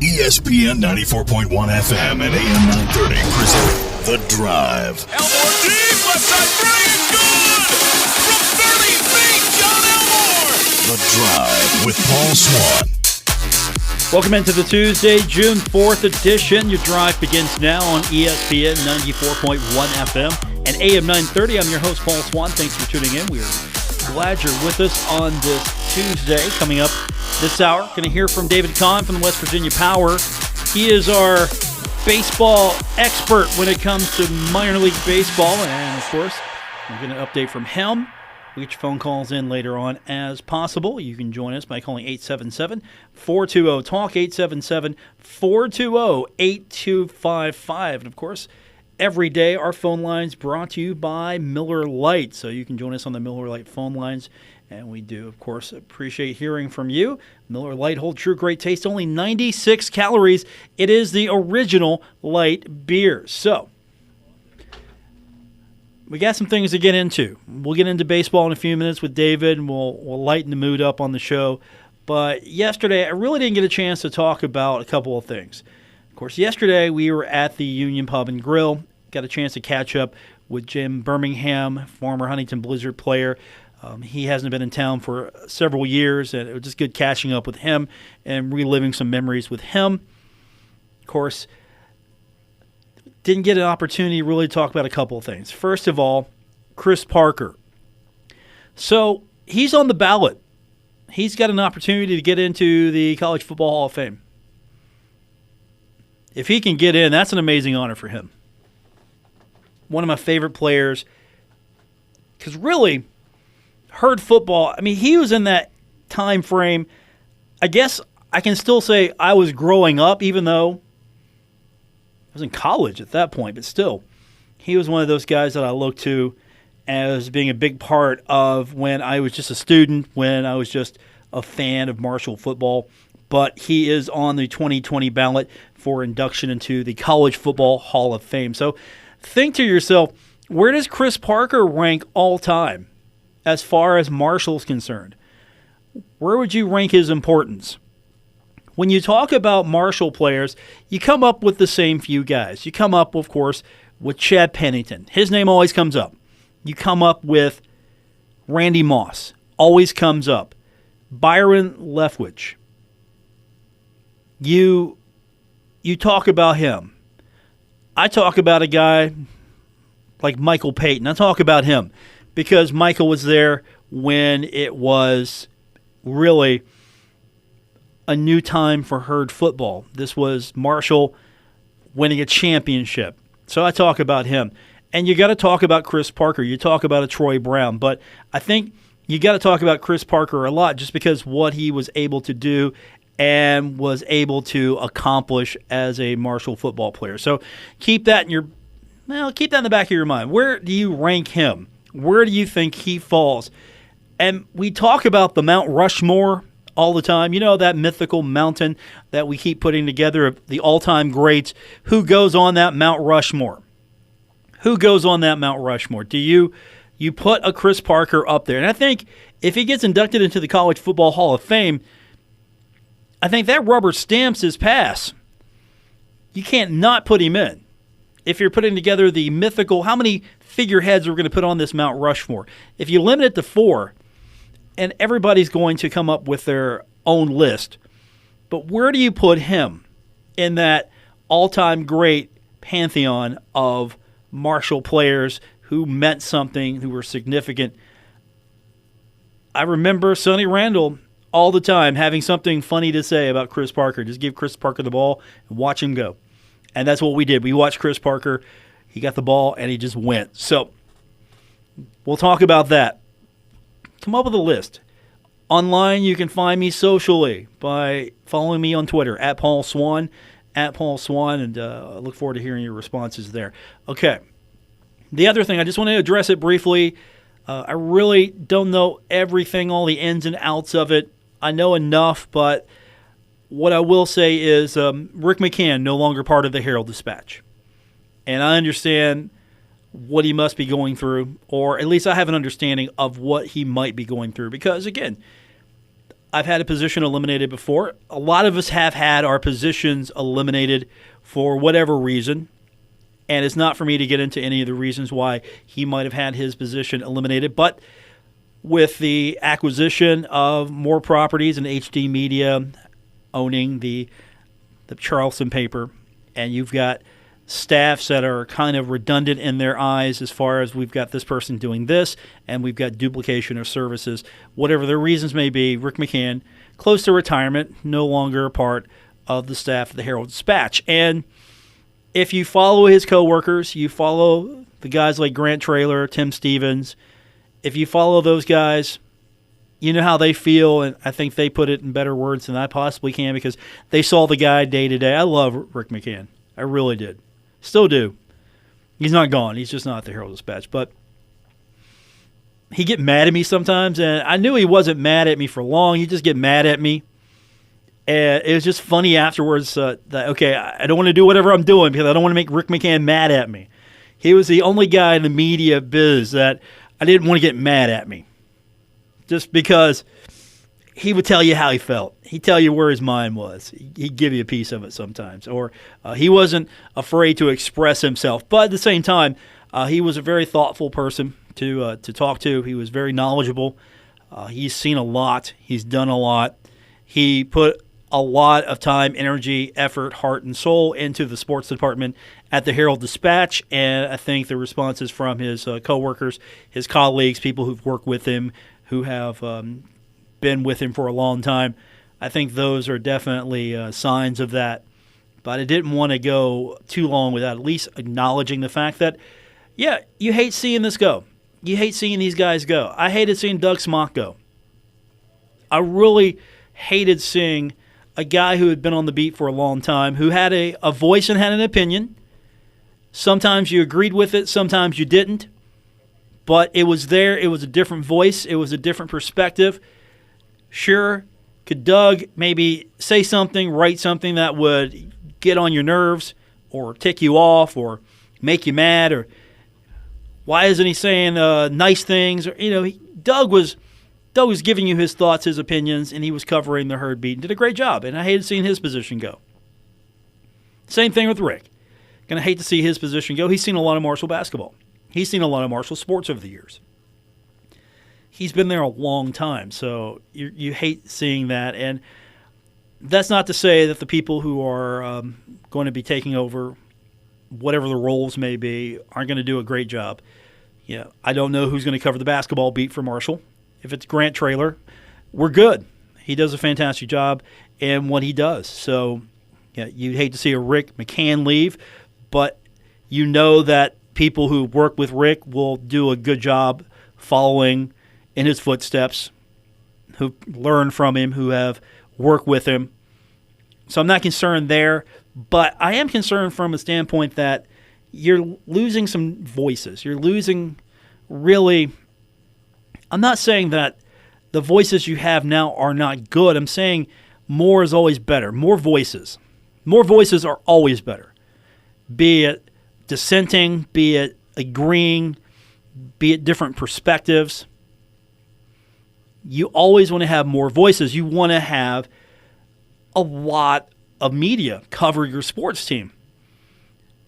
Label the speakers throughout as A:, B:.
A: ESPN 94.1 FM and AM 930 present The Drive.
B: Elmore deep, left side, Bryant, good! From 30 feet, John Elmore!
A: The Drive with Paul Swann.
C: Welcome into the Tuesday, June 4th edition. Your drive begins now on ESPN 94.1 FM and AM 930. I'm your host, Paul Swann. Thanks for tuning in. We're glad you're with us on this Tuesday. Coming up this hour, going to hear from David Kahn from the West Virginia Power. He is our baseball expert when it comes to minor league baseball. And, of course, we're going to update from him. We'll get your phone calls in later on as possible. You can join us by calling 877-420-TALK, 877-420-8255. And, of course, every day our phone lines brought to you by Miller Lite. So you can join us on the Miller Lite phone lines. And we do, of course, appreciate hearing from you. Miller Lite, hold true, great taste, only 96 calories. It is the original light beer. So we got some things to get into. We'll get into baseball in a few minutes with David, and we'll lighten the mood up on the show. But yesterday, I really didn't get a chance to talk about a couple of things. Of course, yesterday we were at the Union Pub and Grill. Got a chance to catch up with Jim Birmingham, former Huntington Blizzard player. He hasn't been in town for several years, and it was just good catching up with him and reliving some memories with him. Of course, didn't get an opportunity to really talk about a couple of things. First of all, Chris Parker. So he's on the ballot. He's got an opportunity to get into the College Football Hall of Fame. If he can get in, that's an amazing honor for him. One of my favorite players. Because really, Herd football, I mean, he was in that time frame. I guess I can still say I was growing up, even though I was in college at that point, but still, he was one of those guys that I looked to as being a big part of when I was just a student, when I was just a fan of Marshall football. But he is on the 2020 ballot for induction into the College Football Hall of Fame. So think to yourself, where does Chris Parker rank all time as far as Marshall's concerned? Where would you rank his importance? When you talk about Marshall players, you come up with the same few guys. You come up, of course, with Chad Pennington. His name always comes up. You come up with Randy Moss. Always comes up. Byron Leftwich. You talk about him. I talk about a guy like Michael Payton. I talk about him because Michael was there when it was really a new time for Herd football. This was Marshall winning a championship. So I talk about him. And you got to talk about Chris Parker. You talk about a Troy Brown. But I think you got to talk about Chris Parker a lot just because what he was able to do and was able to accomplish as a Marshall football player. So keep that in the back of your mind. Where do you rank him? Where do you think he falls? And we talk about the Mount Rushmore all the time. You know, that mythical mountain that we keep putting together of the all-time greats. Who goes on that Mount Rushmore? Who goes on that Mount Rushmore? Do you put a Chris Parker up there? And I think if he gets inducted into the College Football Hall of Fame, I think that rubber stamps his pass. You can't not put him in. If you're putting together the mythical, how many figureheads we're going to put on this Mount Rushmore? If you limit it to 4, and everybody's going to come up with their own list, but where do you put him in that all-time great pantheon of Marshall players who meant something, who were significant? I remember Sonny Randall all the time having something funny to say about Chris Parker. Just give Chris Parker the ball and watch him go. And that's what we did. We watched Chris Parker. He got the ball, and he just went. So we'll talk about that. Come up with a list. Online, you can find me socially by following me on Twitter, at Paul Swann, and I look forward to hearing your responses there. Okay. The other thing, I just want to address it briefly. I really don't know everything, all the ins and outs of it. I know enough, but what I will say is Rick McCann no longer part of the Herald-Dispatch. And I understand what he must be going through, or at least I have an understanding of what he might be going through. Because, again, I've had a position eliminated before. A lot of us have had our positions eliminated for whatever reason. And it's not for me to get into any of the reasons why he might have had his position eliminated. But with the acquisition of more properties and HD Media owning the Charleston paper, and you've got staffs that are kind of redundant in their eyes as far as we've got this person doing this and we've got duplication of services, whatever the reasons may be. Rick McCann, close to retirement, no longer a part of the staff of the Herald-Dispatch. And if you follow his coworkers, you follow the guys like Grant Traylor, Tim Stevens, if you follow those guys, you know how they feel, and I think they put it in better words than I possibly can because they saw the guy day to day. I love Rick McCann. I really did. Still do. He's not gone. He's just not at the Herald-Dispatch. But he get mad at me sometimes, and I knew he wasn't mad at me for long. He'd just get mad at me. And it was just funny afterwards that, okay, I don't want to do whatever I'm doing because I don't want to make Rick McCann mad at me. He was the only guy in the media biz that I didn't want to get mad at me. Just because he would tell you how he felt. He'd tell you where his mind was. He'd give you a piece of it sometimes. Or he wasn't afraid to express himself. But at the same time, he was a very thoughtful person to talk to. He was very knowledgeable. He's seen a lot. He's done a lot. He put a lot of time, energy, effort, heart, and soul into the sports department at the Herald-Dispatch, and I think the responses from his coworkers, his colleagues, people who've worked with him, who have been with him for a long time, I think those are definitely signs of that. But I didn't want to go too long without at least acknowledging the fact that, yeah, you hate seeing this go. You hate seeing these guys go. I hated seeing Doug Smock go. I really hated seeing a guy who had been on the beat for a long time, who had a voice and had an opinion. Sometimes you agreed with it, sometimes you didn't. But it was there. It was a different voice. It was a different perspective. Sure, could Doug maybe say something, write something that would get on your nerves or tick you off or make you mad? Or why isn't he saying nice things? Or Doug was giving you his thoughts, his opinions, and he was covering the herd beat and did a great job. And I hated seeing his position go. Same thing with Rick. Going to hate to see his position go. He's seen a lot of Marshall basketball. He's seen a lot of Marshall sports over the years. He's been there a long time, so you hate seeing that. And that's not to say that the people who are going to be taking over, whatever the roles may be, aren't going to do a great job. I don't know who's going to cover the basketball beat for Marshall. If it's Grant Traylor, we're good. He does a fantastic job in what he does. So you'd hate to see a Rick McCann leave, but you know that people who work with Rick will do a good job following in his footsteps, who learn from him, who have worked with him. So I'm not concerned there, but I am concerned from a standpoint that you're losing some voices. You're losing really – I'm not saying that the voices you have now are not good. I'm saying more is always better. More voices. More voices are always better. Be it dissenting, be it agreeing, be it different perspectives. You always want to have more voices. You want to have a lot of media cover your sports team.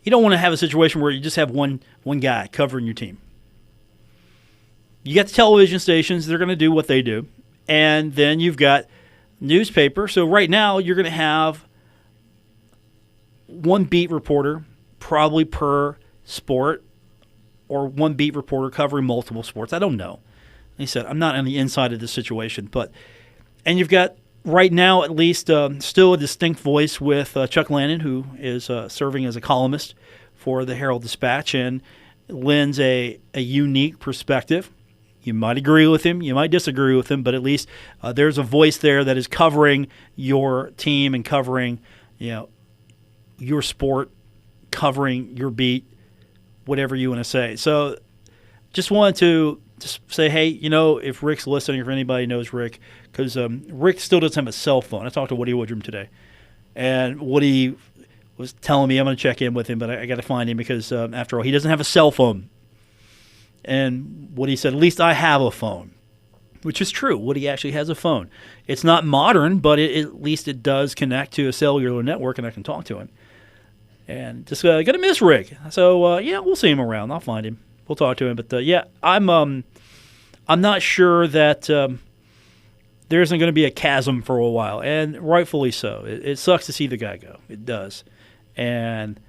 C: You don't want to have a situation where you just have one guy covering your team. You got the television stations, they're going to do what they do. And then you've got newspaper. So right now you're going to have one beat reporter probably per sport, or one beat reporter covering multiple sports. I don't know. Like I said, I'm not on the inside of this situation. And you've got right now at least still a distinct voice with Chuck Lannon, who is serving as a columnist for the Herald-Dispatch and lends a unique perspective. You might agree with him, you might disagree with him, but at least there's a voice there that is covering your team and covering your sport, covering your beat, whatever you want to say. So just wanted to just say, hey, if Rick's listening, if anybody knows Rick, because Rick still doesn't have a cell phone. I talked to Woody Woodrum today, and Woody was telling me I'm going to check in with him, but I got to find him because, after all, he doesn't have a cell phone. And Woody said, at least I have a phone. which is true. Woody actually has a phone. It's not modern, but at least it does connect to a cellular network, and I can talk to him. And just got to miss Rick. So, yeah, we'll see him around. I'll find him. We'll talk to him. But, yeah, I'm not sure that there isn't going to be a chasm for a while, and rightfully so. It sucks to see the guy go. It does. And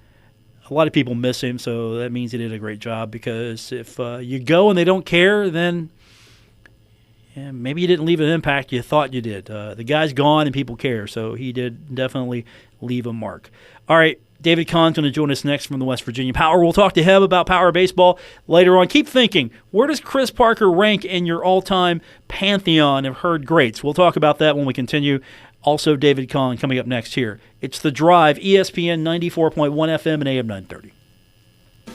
C: a lot of people miss him, so that means he did a great job, because if you go and they don't care, then maybe you didn't leave an impact you thought you did. The guy's gone and people care, so he did definitely leave a mark. All right, David Kahn's going to join us next from the West Virginia Power. We'll talk to him about Power Baseball later on. Keep thinking, where does Chris Parker rank in your all-time pantheon of Herd greats? We'll talk about that when we continue. Also, David Kahn coming up next here. It's The Drive, ESPN 94.1 FM and AM 930.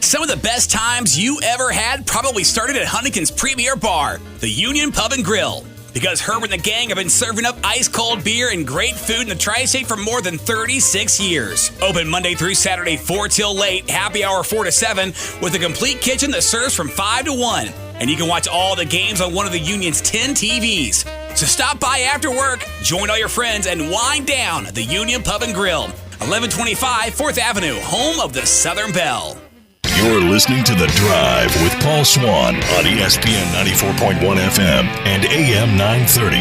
B: Some of the best times you ever had probably started at Huntington's Premier Bar, the Union Pub and Grill. Because Herb and the gang have been serving up ice-cold beer and great food in the Tri-State for more than 36 years. Open Monday through Saturday, 4 till late, happy hour 4 to 7, with a complete kitchen that serves from 5 to 1. And you can watch all the games on one of the Union's 10 TVs. So stop by after work, join all your friends, and wind down at the Union Pub and Grill, 1125 4th Avenue, home of the Southern Belle.
A: You're listening to The Drive with Paul Swann on ESPN 94.1 FM and AM 930.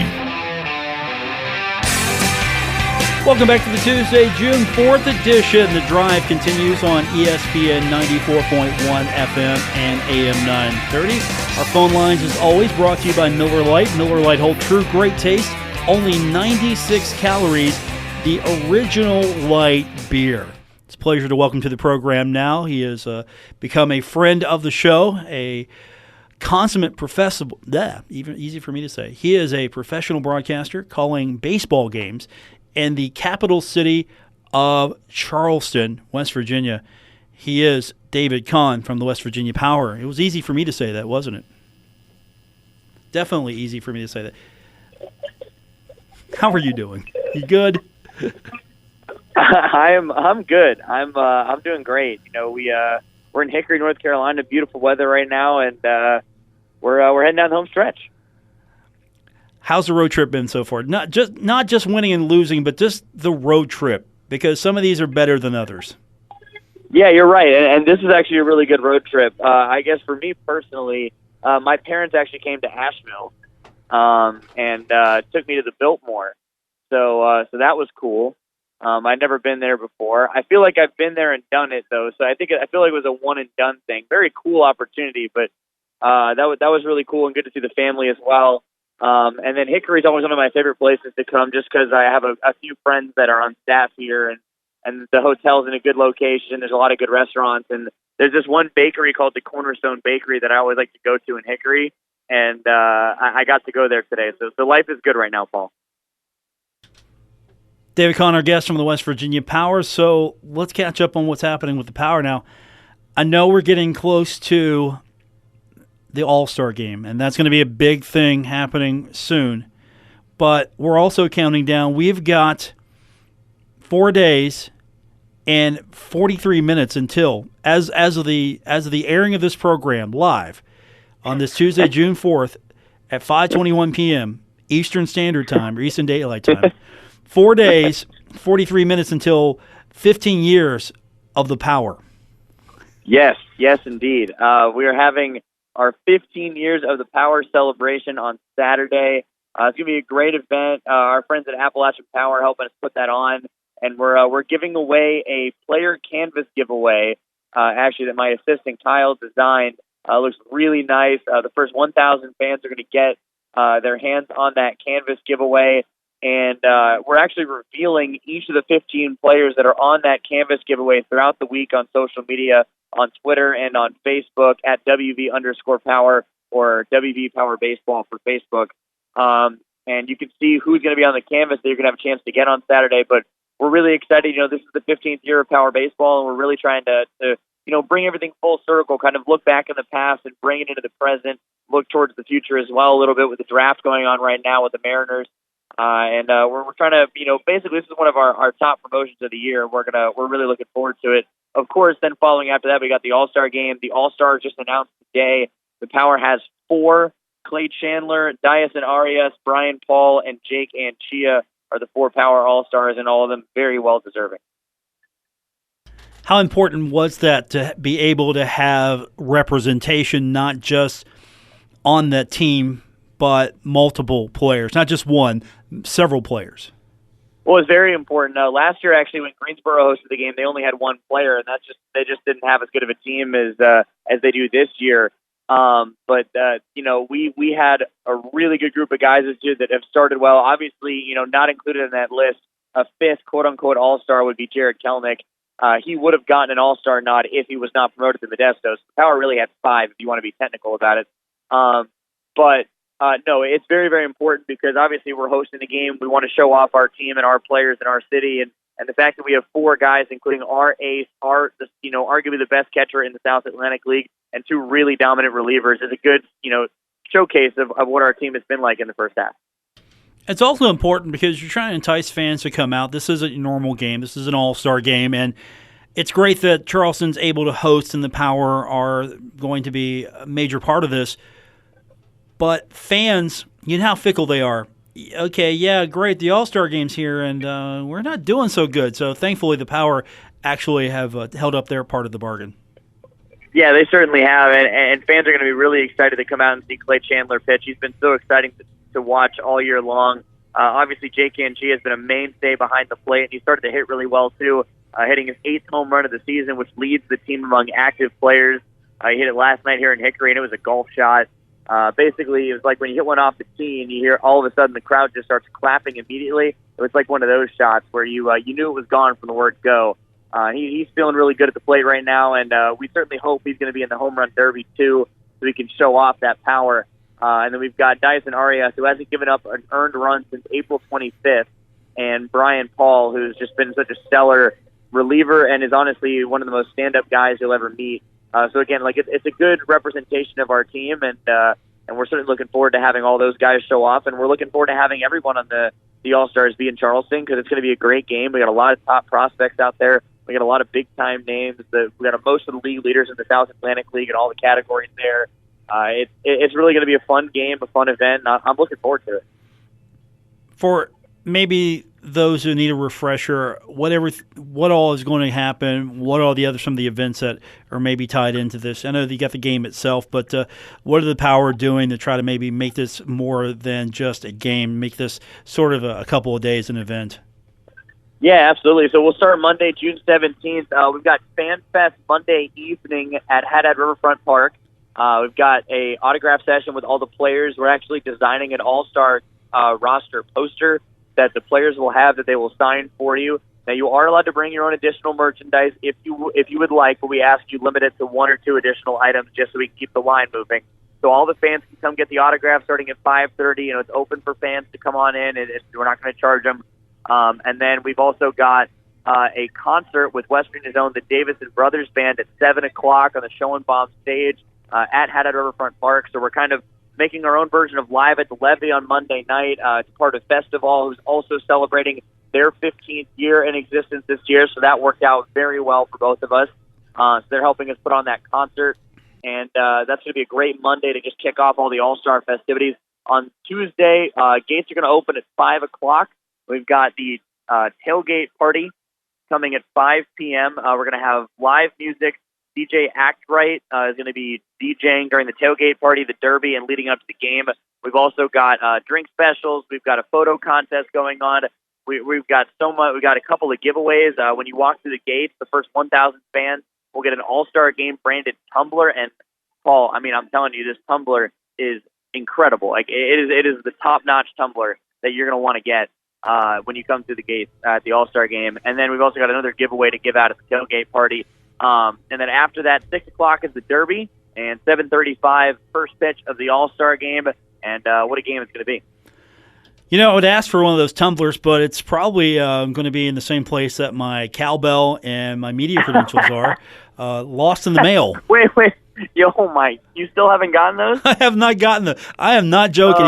C: Welcome back to the Tuesday, June 4th edition. The Drive continues on ESPN 94.1 FM and AM 930. Our phone lines, as always, brought to you by Miller Lite. Miller Lite Hold True, great taste, only 96 calories, the original light beer. It's a pleasure to welcome to the program now. He has become a friend of the show, a consummate professional. Even easy for me to say. He is a professional broadcaster calling baseball games in the capital city of Charleston, West Virginia. He is David Kahn from the West Virginia Power. It was easy for me to say that, wasn't it? Definitely easy for me to say that. How are you doing? You good?
D: I'm good. I'm doing great. You know, we're in Hickory, North Carolina. Beautiful weather right now, and we're heading down the home stretch.
C: How's the road trip been so far? Not just winning and losing, but just the road trip, because some of these are better than others.
D: Yeah, you're right, and this is actually a really good road trip. I guess for me personally, my parents actually came to Asheville and took me to the Biltmore, so that was cool. I'd never been there before. I feel like I've been there and done it though, so I feel like it was a one and done thing. Very cool opportunity, but that was really cool and good to see the family as well. And then Hickory's always one of my favorite places to come, just because I have a few friends that are on staff here, and the hotel's in a good location. There's a lot of good restaurants, and there's this one bakery called the Cornerstone Bakery that I always like to go to in Hickory, and I got to go there today. So life is good right now, Paul.
C: David Kahn, our guest from the West Virginia Power. So let's catch up on what's happening with the Power now. I know we're getting close to the All-Star game, and that's going to be a big thing happening soon. But we're also counting down. We've got 4 days and 43 minutes until, as of the airing of this program live on this Tuesday, June 4th at 5:21 p.m. Eastern Standard Time or Eastern Daylight Time. 4 days, 43 minutes until 15 years of the Power.
D: Yes, indeed. We are having our 15 years of the Power celebration on Saturday. It's going to be a great event. Our friends at Appalachian Power are helping us put that on, and we're giving away a player canvas giveaway, actually, that my assistant Kyle designed. Looks really nice. The first 1,000 fans are going to get their hands on that canvas giveaway. And we're actually revealing each of the 15 players that are on that canvas giveaway throughout the week on social media, on Twitter and on Facebook at WV_Power or WV Power Baseball for Facebook. And you can see who's going to be on the canvas that you're going to have a chance to get on Saturday. But we're really excited. You know, this is the 15th year of Power Baseball, and we're really trying to bring everything full circle, kind of look back in the past and bring it into the present, look towards the future as well a little bit with the draft going on right now with the Mariners. And we're trying to, basically this is one of our top promotions of the year. We're really looking forward to it. Of course, then following after that, we got the All-Star game. The All-Stars just announced today. The Power has 4 Clay Chandler, Dyson Arias, Brian Paul, and Jake Anchia are the 4 Power All-Stars, and all of them very well deserving.
C: How important was that to be able to have representation, not just on that team, but multiple players, not just one, several players?
D: Well, it's very important. Last year, actually, when Greensboro hosted the game, they only had 1 player, and they just didn't have as good of a team as they do this year. But we had a really good group of guys this year that have started well. Obviously, not included in that list, a 5th quote-unquote all-star would be Jared Kelnick. He would have gotten an all-star nod if he was not promoted to Modesto. So Power really had 5 if you want to be technical about it. No, it's very, very important because obviously we're hosting the game. We want to show off our team and our players in our city. And the fact that we have 4 guys, including our ace, arguably the best catcher in the South Atlantic League, and 2 really dominant relievers is a good, showcase of what our team has been like in the first half.
C: It's also important because you're trying to entice fans to come out. This isn't a normal game. This is an all-star game, and it's great that Charleston's able to host and the Power are going to be a major part of this. But fans, you know how fickle they are. Okay, yeah, great, the all-star game's here, and we're not doing so good. So thankfully the Power actually have held up their part of the bargain.
D: Yeah, they certainly have, and fans are going to be really excited to come out and see Clay Chandler pitch. He's been so exciting to watch all year long. Obviously, Jake Anchia has been a mainstay behind the plate, and he started to hit really well, too, hitting his 8th home run of the season, which leads the team among active players. He hit it last night here in Hickory, and it was a golf shot. Basically, it was like when you hit one off the tee and you hear all of a sudden the crowd just starts clapping immediately. It was like one of those shots where you knew it was gone from the word go. He's feeling really good at the plate right now, and we certainly hope he's going to be in the home run derby too, so he can show off that power. And then we've got Dyson Arias, who hasn't given up an earned run since April 25th, and Brian Paul, who's just been such a stellar reliever and is honestly one of the most stand-up guys you'll ever meet. So again, it's a good representation of our team, and we're certainly looking forward to having all those guys show off, and we're looking forward to having everyone on the All-Stars be in Charleston because it's going to be a great game. We got a lot of top prospects out there. We got a lot of big-time names. We got most of the league leaders in the South Atlantic League and all the categories there. It's really going to be a fun game, a fun event. I'm looking forward to it. For
C: maybe those who need a refresher, what all is going to happen, some of the events that are maybe tied into this. I know that you got the game itself, but what are the Power doing to try to maybe make this more than just a game, make this sort of a couple of days an event?
D: Yeah, absolutely. So we'll start Monday, June 17th. We've got Fan Fest Monday evening at Haddad Riverfront Park. We've got a autograph session with all the players. We're actually designing an all-star roster poster that the players will have that they will sign for you. Now, you are allowed to bring your own additional merchandise if you would like, but we ask you limit it to 1 or 2 additional items just so we can keep the line moving. So all the fans can come get the autograph starting at 5:30. It's open for fans to come on in, and we're not going to charge them. And then we've also got a concert with West Virginia's own the Davison Brothers Band at 7 o'clock on the Schoenbaum stage at Haddad Riverfront Park. So we're kind of making our own version of Live at the Levee on Monday night. It's part of Festival, who's also celebrating their 15th year in existence this year, so that worked out very well for both of us. So they're helping us put on that concert, and that's going to be a great Monday to just kick off all the All-Star festivities. On Tuesday, gates are going to open at 5 o'clock. We've got the tailgate party coming at 5 p.m. We're going to have live music. DJ Actright is going to be DJing during the tailgate party, the derby, and leading up to the game. We've also got drink specials. We've got a photo contest going on. We've got so much. We've got a couple of giveaways. When you walk through the gates, the first 1,000 fans will get an All-Star Game branded tumbler. And Paul, I'm telling you, this tumbler is incredible. It is the top-notch tumbler that you're going to want to get when you come through the gates at the All-Star Game. And then we've also got another giveaway to give out at the tailgate party. And then after that, 6 o'clock is the Derby, and 7:35 first pitch of the All-Star Game. And what a game it's going to be.
C: I would ask for one of those tumblers, but it's probably going to be in the same place that my cowbell and my media credentials are, lost in the mail.
D: Wait. You still haven't gotten those?
C: I have not gotten them. I am not joking.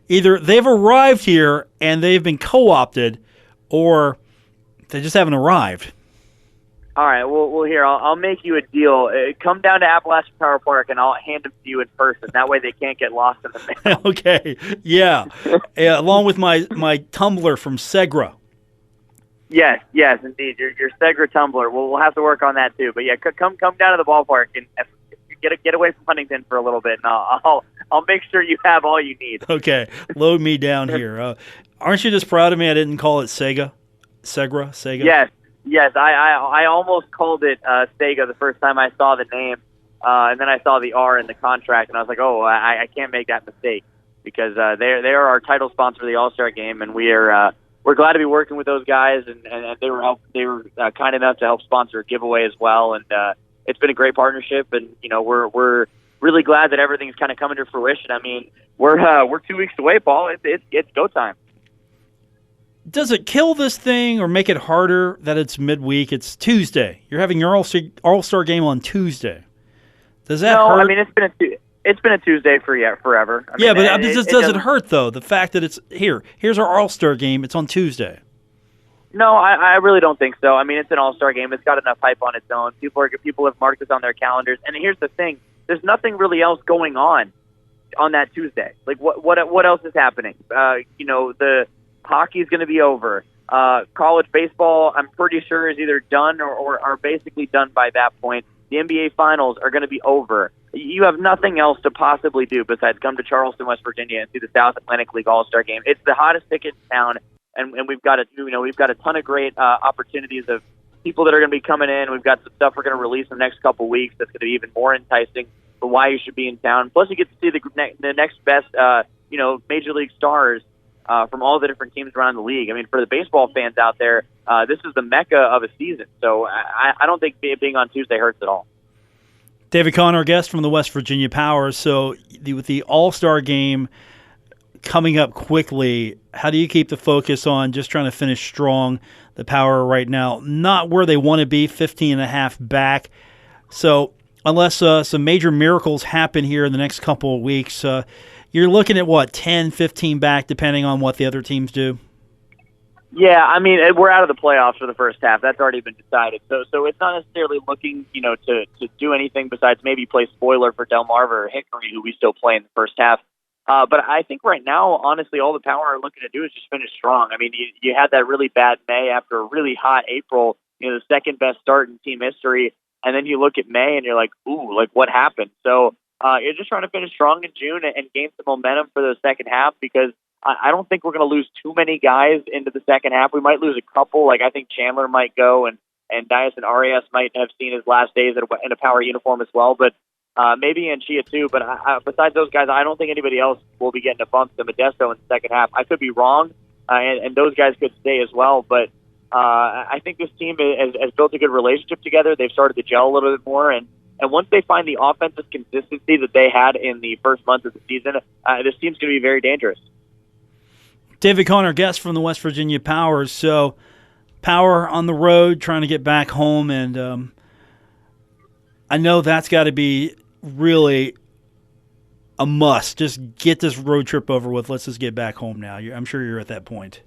C: Either they've arrived here and they've been co-opted, or they just haven't arrived.
D: All right. Well, here I'll make you a deal. Come down to Appalachian Power Park, and I'll hand them to you in person. That way, they can't get lost in the mail.
C: Okay. Yeah. Along with my tumbler from Segra.
D: Yes, indeed. Your Segra tumbler. We'll have to work on that too. But yeah, come down to the ballpark and get away from Huntington for a little bit, and I'll make sure you have all you need.
C: Okay. Load me down here. Aren't you just proud of me? I didn't call it Sega. Sega.
D: Yes, I almost called it Sega the first time I saw the name, and then I saw the R in the contract, and I was like, oh, I can't make that mistake, because they are our title sponsor of the All-Star Game, and we're glad to be working with those guys, and they were kind enough to help sponsor a giveaway as well, and it's been a great partnership, and we're really glad that everything's kind of coming to fruition. I mean, we're 2 weeks away, Paul. It's go time.
C: Does it kill this thing or make it harder that it's midweek? It's Tuesday. You're having your All-Star Game on Tuesday. Does that hurt?
D: I mean, it's been a Tuesday forever. I
C: mean,
D: but
C: does it hurt, though, the fact that it's here's our All-Star Game, it's on Tuesday?
D: No, I really don't think so. I mean, it's an All-Star Game. It's got enough hype on its own. People have marked this on their calendars. And here's the thing. There's nothing really else going on that Tuesday. Like, what else is happening? The hockey is going to be over. College baseball, I'm pretty sure, is either done or are basically done by that point. The NBA Finals are going to be over. You have nothing else to possibly do besides come to Charleston, West Virginia, and see the South Atlantic League All-Star Game. It's the hottest ticket in town, and we've got a ton of great opportunities of people that are going to be coming in. We've got some stuff we're going to release in the next couple weeks that's going to be even more enticing for why you should be in town. Plus, you get to see the next best, major league stars from all the different teams around the league. I mean, for the baseball fans out there, this is the mecca of a season. So I don't think being on Tuesday hurts at all.
C: David Kahn, our guest from the West Virginia Power. So with the All-Star Game coming up quickly, how do you keep the focus on just trying to finish strong? The Power right now, not where they want to be, 15.5 back. So unless some major miracles happen here in the next couple of weeks, you're looking at, 10, 15 back, depending on what the other teams do?
D: Yeah, I mean, we're out of the playoffs for the first half. That's already been decided. So it's not necessarily looking, to do anything besides maybe play spoiler for Delmarva or Hickory, who we still play in the first half. But I think right now, honestly, all the Power are looking to do is just finish strong. I mean, you had that really bad May after a really hot April, the second best start in team history. And then you look at May and you're like, ooh, like what happened? So you're just trying to finish strong in June and gain some momentum for the second half, because I don't think we're going to lose too many guys into the second half. We might lose a couple. Like I think Chandler might go, and Dyson Arias might have seen his last days in a Power uniform as well. But maybe Anchia too. But besides those guys, I don't think anybody else will be getting a bump to Modesto in the second half. I could be wrong, and those guys could stay as well. But I think this team has built a good relationship together. They've started to gel a little bit more, and once they find the offensive consistency that they had in the first month of the season, this team's going to be very dangerous.
C: David Kahn, our guest from the West Virginia Power. So, Power on the road, trying to get back home, and I know that's got to be really a must. Just get this road trip over with. Let's just get back home now. I'm sure you're at that point.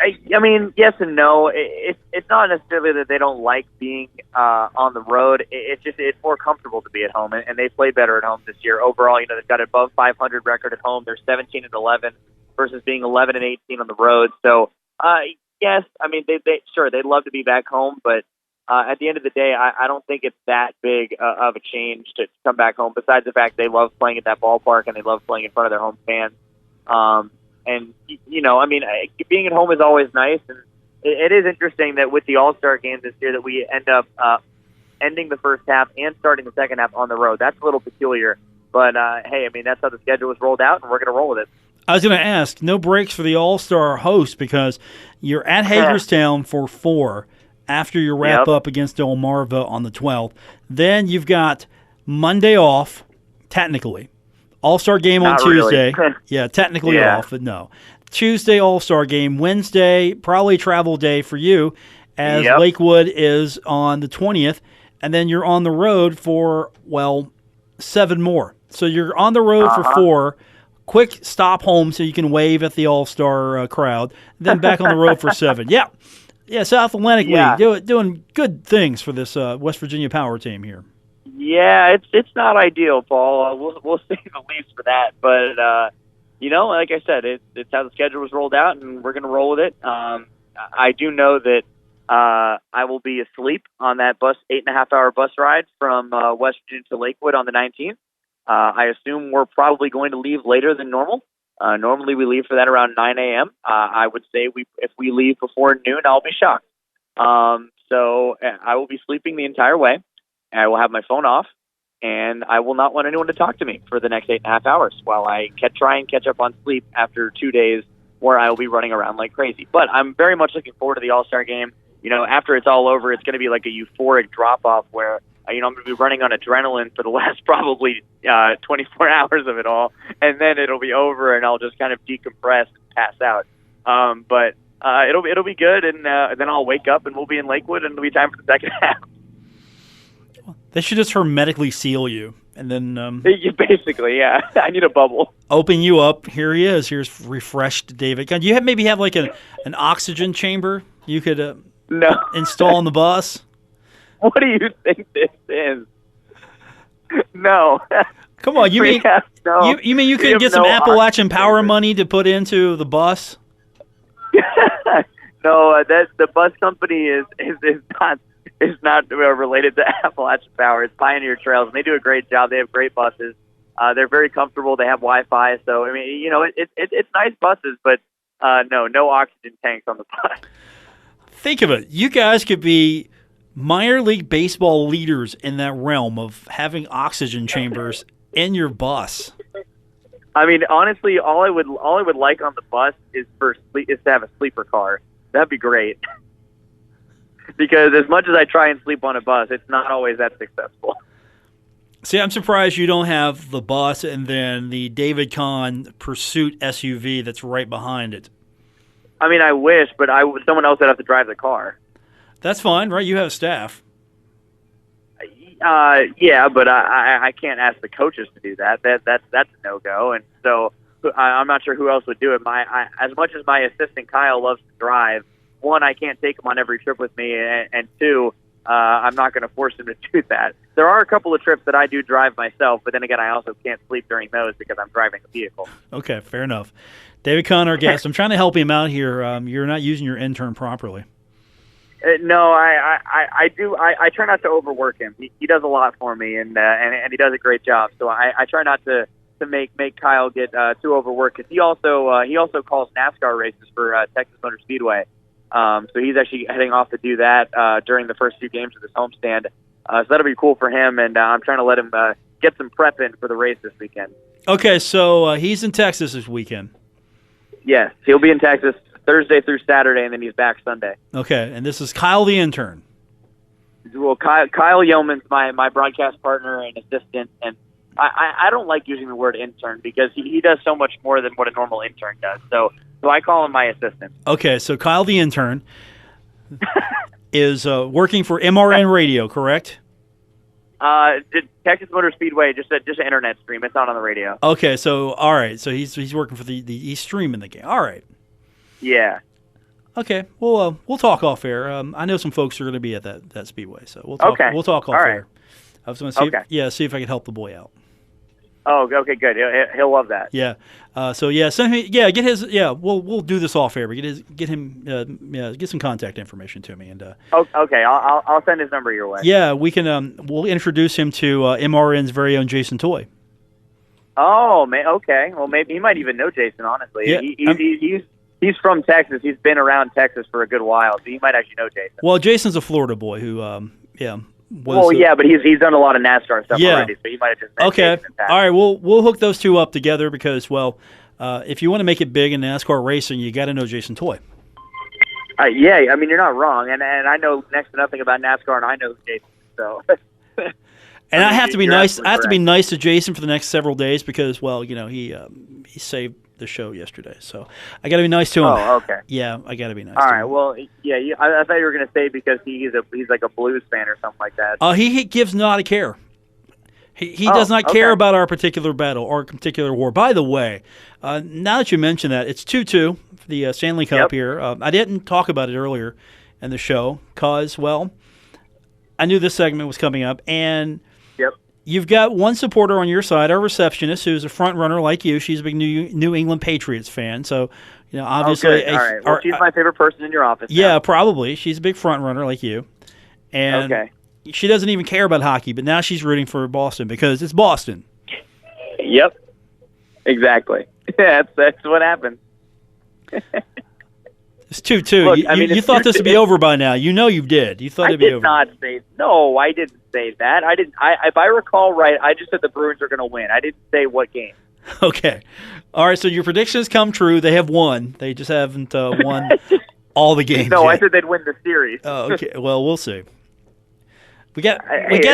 D: I mean, yes and no. It's not necessarily that they don't like being on the road. It's more comfortable to be at home, and they play better at home this year. Overall, they've got an above 500 record at home. They're 17-11 versus being 11-18 on the road. So, yes, I mean, they'd love to be back home, but at the end of the day, I don't think it's that big of a change to come back home, besides the fact they love playing at that ballpark and they love playing in front of their home fans. And, I mean, being at home is always nice. And it is interesting that with the All-Star Game this year that we end up ending the first half and starting the second half on the road. That's a little peculiar. But, hey, I mean, that's how the schedule was rolled out, and we're going to roll with it.
C: I was going to ask, no breaks for the All-Star host, because you're at Hagerstown for 4 after you wrap up against Delmarva on the 12th. Then you've got Monday off, technically. All-Star Game on Tuesday.
D: Really.
C: Yeah, technically off, but no. Tuesday, All-Star Game. Wednesday, probably travel day for you, as Lakewood is on the 20th. And then you're on the road for, 7 more. So you're on the road for 4. Quick stop home so you can wave at the All-Star crowd. Then back on the road for 7. Yeah. Yeah, South Atlantic
D: Yeah.
C: League doing good things for this West Virginia Power team here.
D: Yeah, it's not ideal, Paul. We'll say the least for that. But like I said, it's how the schedule was rolled out, and we're going to roll with it. I do know that I will be asleep on that 8.5-hour bus ride from West Virginia to Lakewood on the 19th. I assume we're probably going to leave later than normal. Normally we leave for that around 9 a.m. I would say if we leave before noon, I'll be shocked. So I will be sleeping the entire way. I will have my phone off, and I will not want anyone to talk to me for the next 8.5 hours while I try and catch up on sleep after 2 days where I will be running around like crazy. But I'm very much looking forward to the All-Star game. After it's all over, it's going to be like a euphoric drop-off where, I'm going to be running on adrenaline for the last probably 24 hours of it all, and then it'll be over, and I'll just kind of decompress and pass out. But it'll be good, and then I'll wake up, and we'll be in Lakewood, and it'll be time for the second half.
C: They should just hermetically seal you, and then
D: basically, yeah. I need a bubble.
C: Open you up. Here he is. Here's refreshed David. Do you maybe have like an oxygen chamber you could
D: no.
C: install on the bus?
D: What do you think this is? No.
C: Come on, you mean you could get some Appalachian Power money to put into the bus?
D: No, the bus company is not related to Appalachian Power. It's Pioneer Trails, and they do a great job. They have great buses. They're very comfortable. They have Wi-Fi, so I mean, it's nice buses, but no oxygen tanks on the bus.
C: Think of it. You guys could be minor league baseball leaders in that realm of having oxygen chambers in your bus.
D: I mean, honestly, all I would like on the bus is to have a sleeper car. That'd be great. Because as much as I try and sleep on a bus, it's not always that successful.
C: See, I'm surprised you don't have the bus and then the David Kahn Pursuit SUV that's right behind it.
D: I mean, I wish, but someone else would have to drive the car.
C: That's fine, right? You have staff.
D: Yeah, but I can't ask the coaches to do that. That's a no-go, and so I'm not sure who else would do it. As much as my assistant Kyle loves to drive, one, I can't take him on every trip with me, and two, I'm not going to force him to do that. There are a couple of trips that I do drive myself, but then again, I also can't sleep during those because I'm driving a vehicle.
C: Okay, fair enough. David Kahn, our guest. I'm trying to help him out here. You're not using your intern properly.
D: No, I do. I try not to overwork him. He does a lot for me, and he does a great job. So I try not to make Kyle get too overworked. Because he also calls NASCAR races for Texas Motor Speedway. So he's actually heading off to do that during the first few games of this homestand. So that'll be cool for him, and I'm trying to let him get some prep in for the race this weekend.
C: Okay, so he's in Texas this weekend.
D: Yes, he'll be in Texas Thursday through Saturday, and then he's back Sunday.
C: Okay, and this is Kyle the intern.
D: Well, Kyle Yeoman's my broadcast partner and assistant, and I don't like using the word intern because he does so much more than what a normal intern does. So I call him my assistant. Okay, so Kyle the intern is working for MRN Radio, correct? Texas Motor Speedway, just an internet stream. It's not on the radio. Okay, so all right, so he's working for he's streaming the game. All right. Yeah. Okay. Well, we'll talk off air. I know some folks are going to be at that speedway, so we'll talk. Okay. We'll talk off air. I was going to see. See if I could help the boy out. Oh, okay, good. He'll love that. Yeah. Send me. Yeah, get his. Yeah, we'll do this off air, but get some contact information to me and. Okay, I'll send his number your way. Yeah, we can. We'll introduce him to MRN's very own Jason Toy. Oh man. Okay. Well, maybe he might even know Jason. Honestly, yeah, he's from Texas. He's been around Texas for a good while, so he might actually know Jason. Well, Jason's a Florida boy who, but he's done a lot of NASCAR stuff already, so he might have just met Jason. All right, we'll hook those two up together because, if you want to make it big in NASCAR racing, you got to know Jason Toy. Yeah, I mean, you're not wrong, and I know next to nothing about NASCAR, and I know Jason, so... And I have to be nice. I have to be nice to Jason for the next several days because, he saved the show yesterday, so I got to be nice to him. Oh, okay. Yeah, I got to be nice. All right. Well, yeah. I thought you were going to say because he's like a blues fan or something like that. He gives not a care. He does not care about our particular battle or particular war. By the way, now that you mention that, it's 2-2 for the Stanley Cup here. I didn't talk about it earlier
C: and the show because, well, I knew this segment was coming up, and
D: Yep.
C: you've got one supporter on your side, our receptionist, who's a front runner like you. She's a big New England Patriots fan, so obviously.
D: Oh, good. All right. Well, she's my favorite person in your office.
C: Yeah,
D: now.
C: probably. She's a big front runner like you, and she doesn't even care about hockey. But now she's rooting for Boston because it's Boston.
D: Yep. Exactly. That's what happened.
C: It's 2-2. You thought this would be over by now. You did. You thought it'd be over.
D: I did not say. No, I didn't say that. I didn't. If I recall right, I just said the Bruins are going to win. I didn't say what game.
C: Okay. All right. So your predictions come true. They have won. They just haven't won all the games.
D: No,
C: yet.
D: I said they'd win the series.
C: Oh, okay. Well, we'll see. We got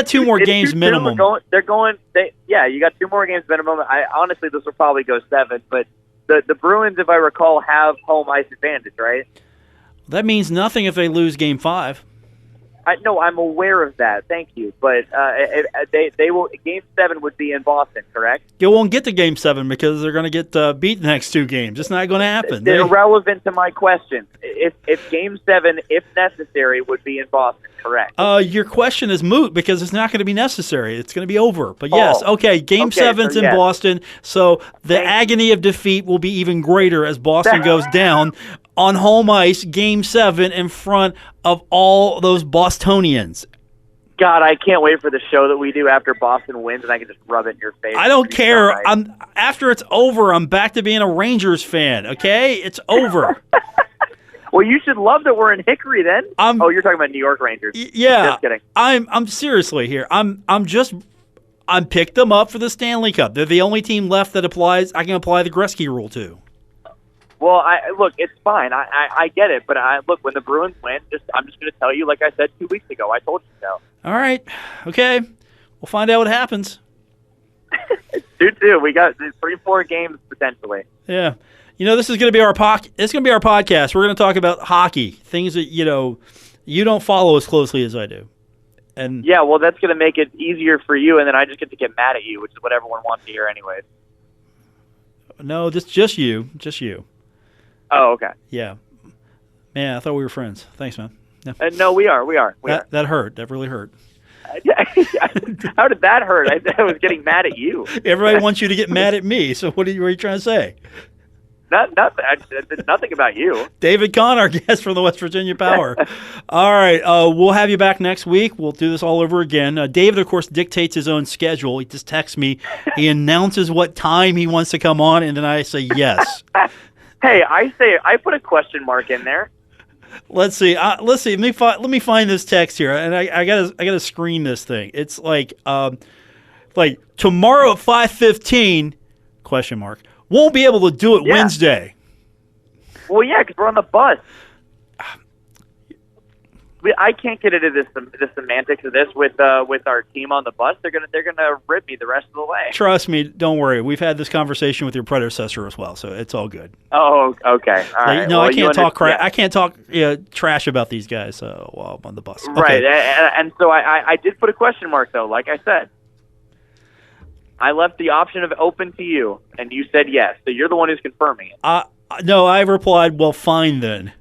C: 2 more games minimum.
D: You got 2 more games minimum. Honestly, this will probably go 7, but. The Bruins, if I recall, have home ice advantage, right?
C: That means nothing if they lose Game 5.
D: No, I'm aware of that. Thank you, but they will. Game 7 would be in Boston, correct?
C: You won't get to Game 7 because they're going to get beat the next 2 games. It's not going to happen.
D: They're irrelevant to my question. If Game 7, if necessary, would be in Boston, correct?
C: Your question is moot because it's not going to be necessary. It's going to be over. But yes, okay, Game 7's in Boston, so the agony of defeat will be even greater as Boston goes down on home ice, Game 7, in front of all those Bostonians.
D: God, I can't wait for the show that we do after Boston wins, and I can just rub it in your face.
C: I don't care. After it's over, I'm back to being a Rangers fan. Okay, it's over.
D: Well, you should love that we're in Hickory then. You're talking about New York Rangers.
C: Yeah,
D: just kidding.
C: I'm seriously here. I picked them up for the Stanley Cup. They're the only team left that I can apply the Gretzky rule to.
D: Well, look, it's fine. I get it, but look, when the Bruins win, I'm just going to tell you, like I said 2 weeks ago. I told you so.
C: All right, okay, we'll find out what happens.
D: 2-2. We got 3-4 games potentially.
C: Yeah, this is going to be our It's going to be our podcast. We're going to talk about hockey, things that you don't follow as closely as I do. And
D: yeah, well, that's going to make it easier for you, and then I just get to get mad at you, which is what everyone wants to hear, anyways.
C: No, just you.
D: Oh, okay.
C: Yeah. Man, I thought we were friends. Thanks, man. Yeah.
D: No, we are.
C: That hurt. That really hurt.
D: How did that hurt? I was getting mad at you.
C: Everybody wants you to get mad at me, so what are you trying to say?
D: Nothing about you.
C: David Kahn, our guest from the West Virginia Power. All right, we'll have you back next week. We'll do this all over again. David, of course, dictates his own schedule. He just texts me. He announces what time he wants to come on, and then I say yes.
D: Hey, I put a question mark in there.
C: Let's see. Let me find this text here, and I gotta screen this thing. It's like tomorrow at 5:15 question mark. Won't be able to do it Wednesday.
D: Well, yeah, because we're on the bus. I can't get into the semantics of this with our team on the bus. They're gonna rip me the rest of the way.
C: Trust me, don't worry. We've had this conversation with your predecessor as well, so it's all good.
D: Oh, okay, all right.
C: No, I can't talk crap. I can't talk trash about these guys while I'm on the bus. Okay.
D: Right, and so I did put a question mark though. Like I said, I left the option of open to you, and you said yes. So you're the one who's confirming it.
C: No, I replied, well, fine then.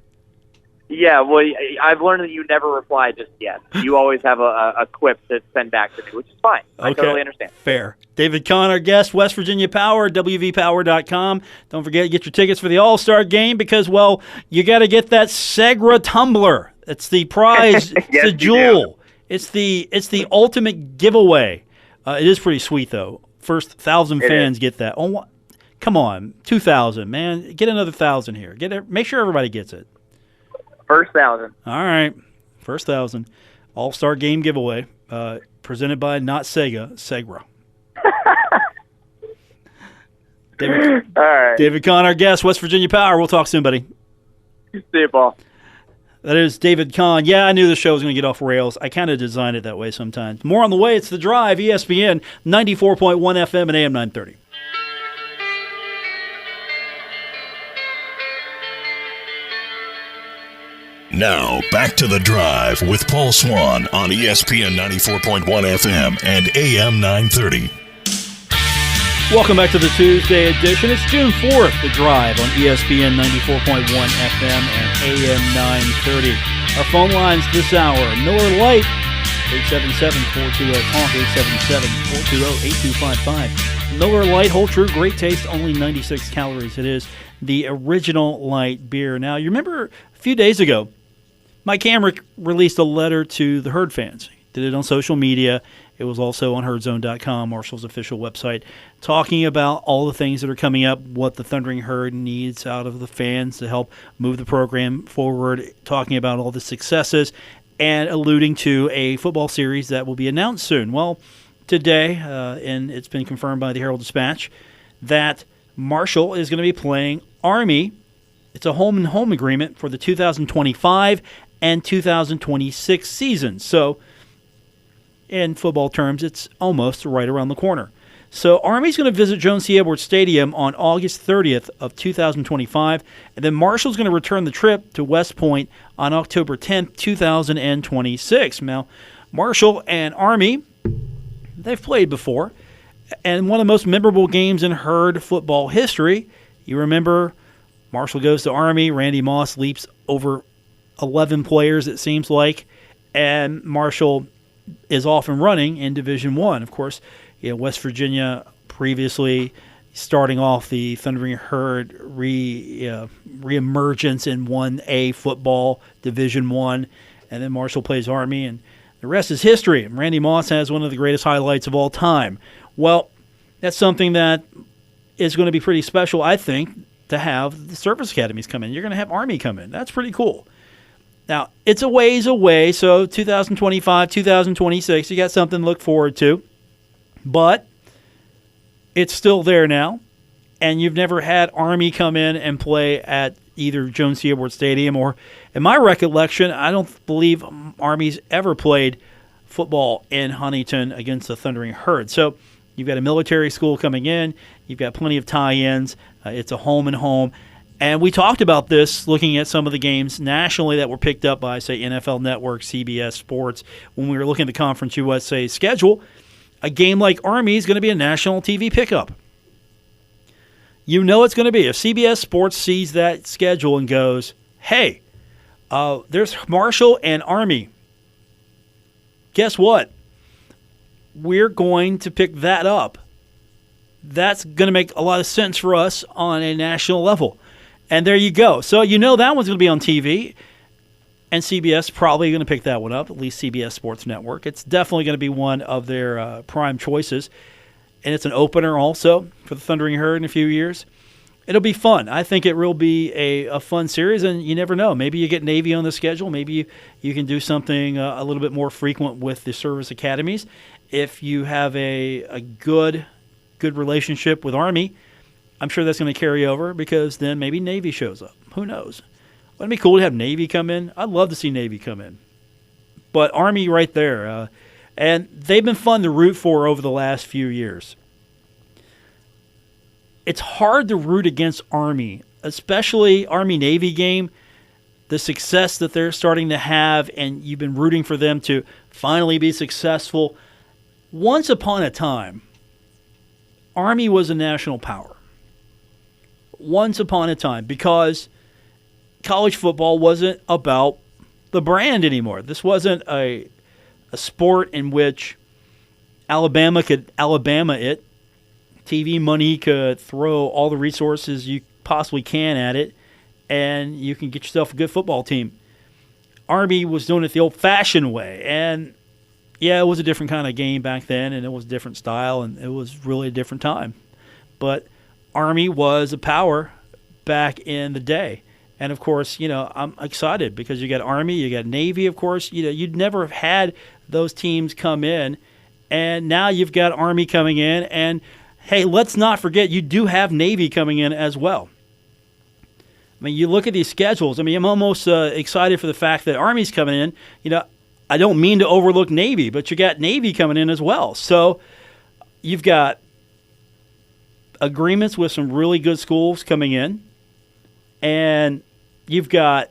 D: Yeah, well, I've learned that you never reply just yet. You always have a quip to send back to me, which is fine. I totally understand.
C: Fair. David Kahn, our guest, West Virginia Power, WVPower.com. Don't forget to get your tickets for the All-Star Game because, well, you got to get that Segra tumbler. It's the prize. It's
D: yes,
C: the jewel. It's the ultimate giveaway. It is pretty sweet, though. First 1,000 fans get that. Oh, come on, 2,000, man. Get another 1,000 here. Make sure everybody gets it.
D: First 1,000.
C: All right. First 1,000. All-Star Game giveaway. Presented by not Sega, Segra. All right. David Kahn, our guest, West Virginia Power. We'll talk soon, buddy.
D: See you, Paul.
C: That is David Kahn. Yeah, I knew the show was going to get off rails. I kind of designed it that way sometimes. More on the way. It's The Drive, ESPN, 94.1 FM and AM 930.
A: Now, back to The Drive with Paul Swann on ESPN 94.1 FM and AM 930.
C: Welcome back to the Tuesday edition. It's June 4th, The Drive on ESPN 94.1 FM and AM 930. Our phone lines this hour, Miller Lite, 877-420-TALK, 877-420-8255. Miller Lite, whole true, great taste, only 96 calories. It is the original light beer. Now, you remember a few days ago, Mike Hamrick released a letter to the Herd fans. He did it on social media. It was also on herdzone.com, Marshall's official website, talking about all the things that are coming up, what the Thundering Herd needs out of the fans to help move the program forward, talking about all the successes, and alluding to a football series that will be announced soon. Well, today, and it's been confirmed by the Herald-Dispatch, that Marshall is going to be playing Army. It's a home-and-home agreement for the 2025 and 2026 seasons. So, in football terms, it's almost right around the corner. So Army's going to visit Jones C. Edwards Stadium on August 30th of 2025, and then Marshall's going to return the trip to West Point on October 10th, 2026. Now, Marshall and Army, they've played before, and one of the most memorable games in Herd football history, you remember Marshall goes to Army, Randy Moss leaps over 11 players, it seems like, and Marshall is off and running in Division I. Of course, West Virginia previously starting off the Thundering Herd reemergence in 1A football, Division I, and then Marshall plays Army, and the rest is history. Randy Moss has one of the greatest highlights of all time. Well, that's something that is going to be pretty special, I think, to have the service academies come in. You're going to have Army come in. That's pretty cool. Now, it's a ways away, so 2025, 2026, you got something to look forward to. But it's still there now, and you've never had Army come in and play at either Jones C. Edwards Stadium or, in my recollection, I don't believe Army's ever played football in Huntington against the Thundering Herd. So you've got a military school coming in. You've got plenty of tie-ins. It's a home and home. And we talked about this looking at some of the games nationally that were picked up by, say, NFL Network, CBS Sports. When we were looking at the Conference USA schedule, a game like Army is going to be a national TV pickup. You know it's going to be. If CBS Sports sees that schedule and goes, hey, there's Marshall and Army, guess what? We're going to pick that up. That's going to make a lot of sense for us on a national level. And there you go. So you know that one's going to be on TV, and CBS probably going to pick that one up, at least CBS Sports Network. It's definitely going to be one of their prime choices, and it's an opener also for the Thundering Herd in a few years. It'll be fun. I think it will be a fun series, and you never know. Maybe you get Navy on the schedule. Maybe you can do something a little bit more frequent with the service academies. If you have a good relationship with Army, I'm sure that's going to carry over because then maybe Navy shows up. Who knows? Wouldn't it be cool to have Navy come in? I'd love to see Navy come in. But Army right there. And they've been fun to root for over the last few years. It's hard to root against Army, especially Army-Navy game, the success that they're starting to have, and you've been rooting for them to finally be successful. Once upon a time, Army was a national power. Once upon a time, because college football wasn't about the brand anymore. This wasn't a sport in which Alabama could Alabama it. TV money could throw all the resources you possibly can at it, and you can get yourself a good football team. Army was doing it the old-fashioned way, and yeah, it was a different kind of game back then, and it was a different style, and it was really a different time. But Army was a power back in the day. And, of course, I'm excited because you got Army, you got Navy, of course. You'd never have had those teams come in, and now you've got Army coming in. And, hey, let's not forget you do have Navy coming in as well. I mean, you look at these schedules. I mean, I'm almost excited for the fact that Army's coming in. I don't mean to overlook Navy, but you got Navy coming in as well. So you've got agreements with some really good schools coming in, and you've got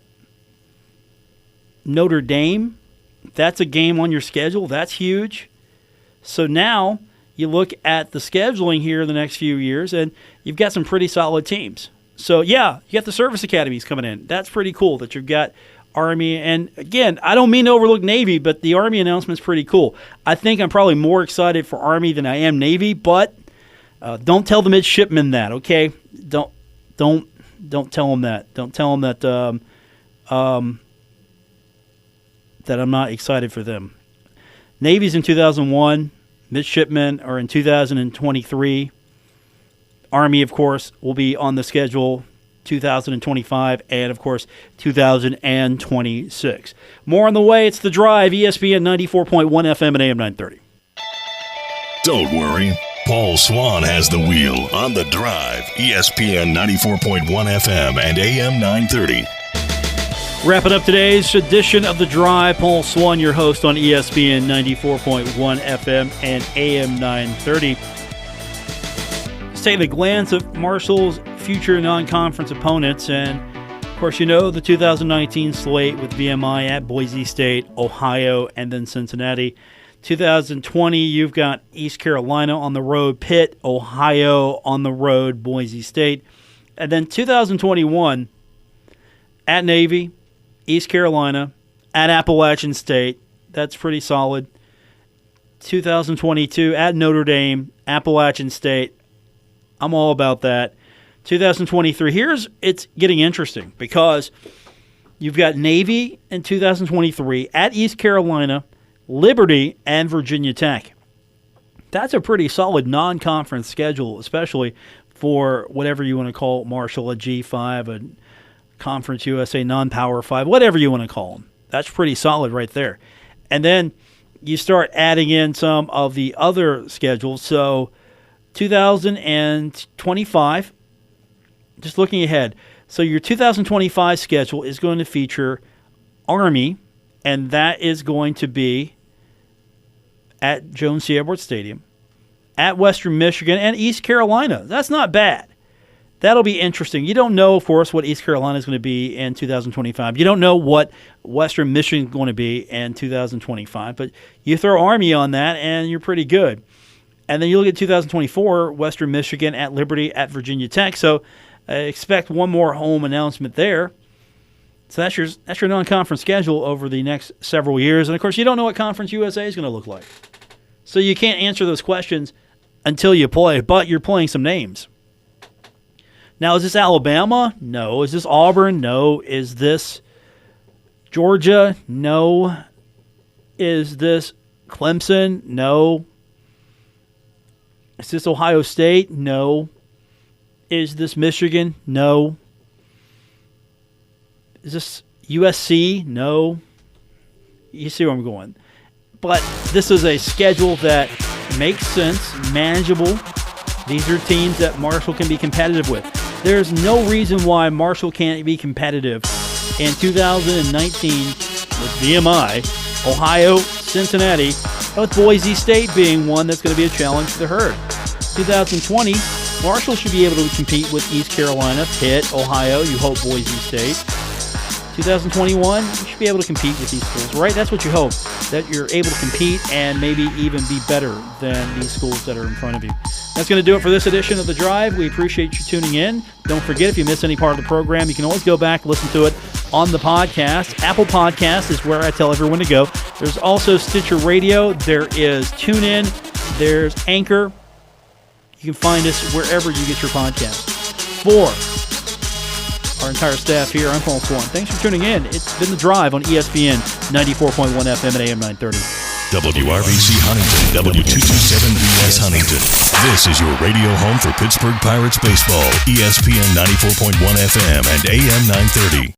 C: Notre Dame. That's a game on your schedule. That's huge. So now you look at the scheduling here in the next few years, and you've got some pretty solid teams. So, yeah, you got the service academies coming in. That's pretty cool that you've got Army. And, again, I don't mean to overlook Navy, but the Army announcement's pretty cool. I think I'm probably more excited for Army than I am Navy, but don't tell the midshipmen that, okay? Don't tell them that. Don't tell them that that I'm not excited for them. Navy's in 2001. Midshipmen are in 2023. Army, of course, will be on the schedule 2025 and, of course, 2026. More on the way. It's The Drive, ESPN 94.1 FM and AM 930.
A: Don't worry. Paul Swann has the wheel on The Drive, ESPN 94.1 FM and AM 930.
C: Wrapping up today's edition of The Drive, Paul Swann, your host on ESPN 94.1 FM and AM 930. Let's take a glance at Marshall's future non-conference opponents. And, of course, you know the 2019 slate with VMI at Boise State, Ohio, and then Cincinnati. 2020, you've got East Carolina on the road, Pitt, Ohio on the road, Boise State. And then 2021, at Navy, East Carolina, at Appalachian State. That's pretty solid. 2022, at Notre Dame, Appalachian State. I'm all about that. 2023, it's getting interesting because you've got Navy in 2023 at East Carolina, Liberty, and Virginia Tech. That's a pretty solid non-conference schedule, especially for whatever you want to call Marshall, a G5, a Conference USA, non-Power 5, whatever you want to call them. That's pretty solid right there. And then you start adding in some of the other schedules. So 2025, just looking ahead. So your 2025 schedule is going to feature Army, and that is going to be at Jones C. Edwards Stadium, at Western Michigan, and East Carolina. That's not bad. That'll be interesting. You don't know, of course, what East Carolina is going to be in 2025. You don't know what Western Michigan is going to be in 2025. But you throw Army on that, and you're pretty good. And then you look at 2024, Western Michigan at Liberty at Virginia Tech. So expect one more home announcement there. So that's your non-conference schedule over the next several years. And, of course, you don't know what Conference USA is going to look like. So you can't answer those questions until you play, but you're playing some names. Now, is this Alabama? No. Is this Auburn? No. Is this Georgia? No. Is this Clemson? No. Is this Ohio State? No. Is this Michigan? No. Is this USC? No. You see where I'm going. But this is a schedule that makes sense, manageable. These are teams that Marshall can be competitive with. There's no reason why Marshall can't be competitive in 2019 with VMI, Ohio, Cincinnati, with Boise State being one that's going to be a challenge for the Herd. 2020, Marshall should be able to compete with East Carolina, Pitt, Ohio, you hope Boise State. 2021, you should be able to compete with these schools, right? That's what you hope, that you're able to compete and maybe even be better than these schools that are in front of you. That's going to do it for this edition of The Drive. We appreciate you tuning in. Don't forget, if you miss any part of the program, you can always go back and listen to it on the podcast. Apple Podcast is where I tell everyone to go. There's also Stitcher Radio. There is TuneIn. There's Anchor. You can find us wherever you get your podcast. For our entire staff here, I'm Paul Swann. Thanks for tuning in. It's been The Drive on ESPN 94.1 FM and AM 930.
A: WRVC Huntington, W227BS Huntington. This is your radio home for Pittsburgh Pirates baseball, ESPN 94.1 FM and AM 930.